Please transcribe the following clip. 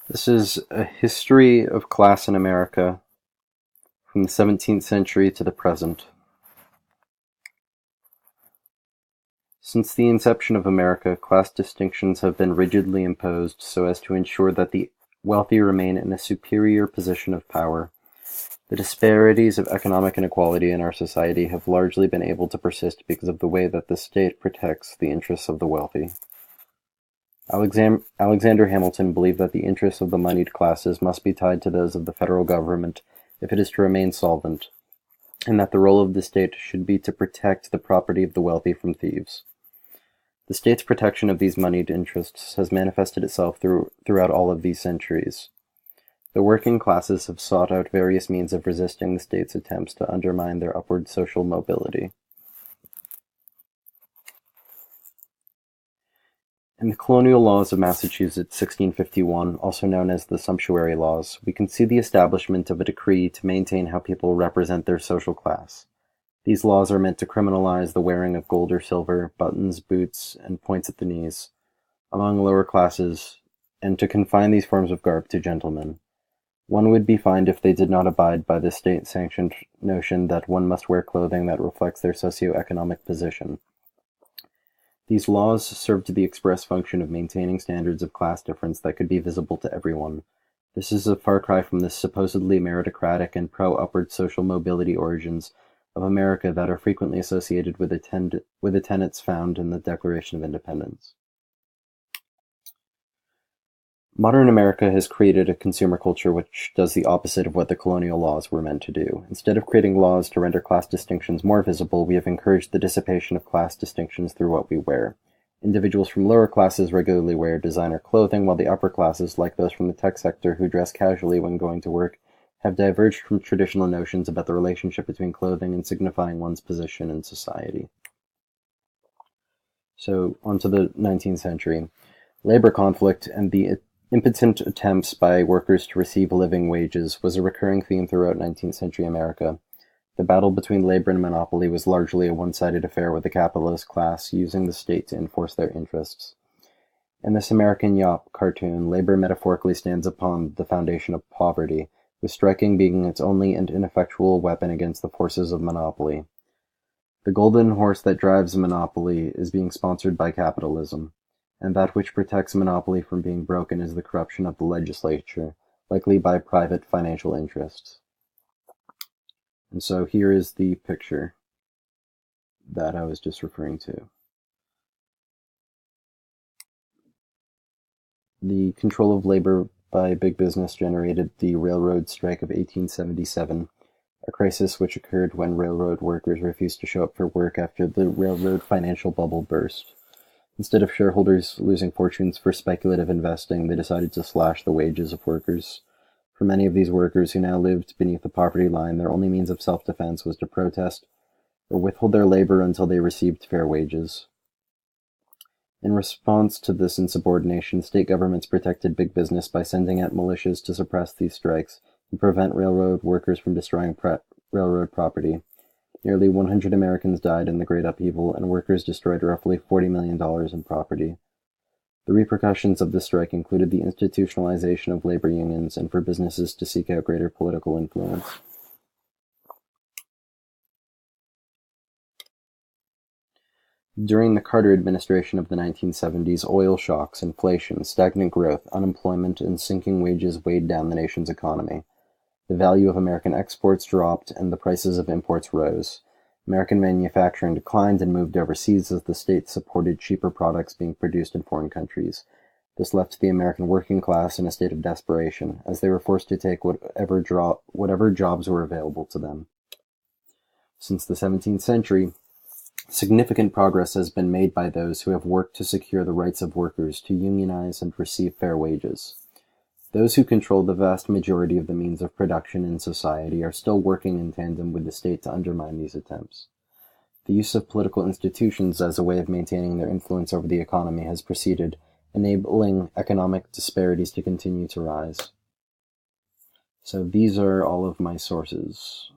This is a history of class in America from the 17th century to the present. Since the inception of America, class distinctions have been rigidly imposed so as to ensure that the wealthy remain in a superior position of power. The disparities of economic inequality in our society have largely been able to persist because of the way that the state protects the interests of the wealthy. Alexander Hamilton believed that the interests of the moneyed classes must be tied to those of the federal government if it is to remain solvent, and that the role of the state should be to protect the property of the wealthy from thieves. The state's protection of these moneyed interests has manifested itself throughout all of these centuries. The working classes have sought out various means of resisting the state's attempts to undermine their upward social mobility. In the Colonial Laws of Massachusetts, 1651, also known as the Sumptuary Laws, we can see the establishment of a decree to maintain how people represent their social class. These laws are meant to criminalize the wearing of gold or silver, buttons, boots, and points at the knees, among lower classes, and to confine these forms of garb to gentlemen. One would be fined if they did not abide by the state-sanctioned notion that one must wear clothing that reflects their socio-economic position. These laws served the express function of maintaining standards of class difference that could be visible to everyone. This is a far cry from the supposedly meritocratic and pro-upward social mobility origins of America that are frequently associated with the tenets found in the Declaration of Independence. Modern America has created a consumer culture which does the opposite of what the colonial laws were meant to do. Instead of creating laws to render class distinctions more visible, we have encouraged the dissipation of class distinctions through what we wear. Individuals from lower classes regularly wear designer clothing, while the upper classes, like those from the tech sector who dress casually when going to work, have diverged from traditional notions about the relationship between clothing and signifying one's position in society. So, onto the 19th century. Labor conflict and the impotent attempts by workers to receive living wages was a recurring theme throughout 19th century America. The battle between labor and monopoly was largely a one-sided affair, with the capitalist class using the state to enforce their interests. In this American Yawp cartoon, labor metaphorically stands upon the foundation of poverty, with striking being its only and ineffectual weapon against the forces of monopoly. The golden horse that drives monopoly is being sponsored by capitalism, and that which protects monopoly from being broken is the corruption of the legislature, likely by private financial interests. And so here is the picture that I was just referring to. The control of labor by big business generated the railroad strike of 1877, a crisis which occurred when railroad workers refused to show up for work after the railroad financial bubble burst. Instead of shareholders losing fortunes for speculative investing, they decided to slash the wages of workers. For many of these workers who now lived beneath the poverty line, their only means of self-defense was to protest or withhold their labor until they received fair wages. In response to this insubordination, state governments protected big business by sending out militias to suppress these strikes and prevent railroad workers from destroying railroad property. Nearly 100 Americans died in the Great Upheaval, and workers destroyed roughly $40 million in property. The repercussions of this strike included the institutionalization of labor unions and for businesses to seek out greater political influence. During the Carter administration of the 1970s, oil shocks, inflation, stagnant growth, unemployment, and sinking wages weighed down the nation's economy. The value of American exports dropped, and the prices of imports rose. American manufacturing declined and moved overseas as the state supported cheaper products being produced in foreign countries. This left the American working class in a state of desperation, as they were forced to take whatever jobs were available to them. Since the 17th century, significant progress has been made by those who have worked to secure the rights of workers to unionize and receive fair wages. Those who control the vast majority of the means of production in society are still working in tandem with the state to undermine these attempts. The use of political institutions as a way of maintaining their influence over the economy has proceeded, enabling economic disparities to continue to rise. So these are all of my sources.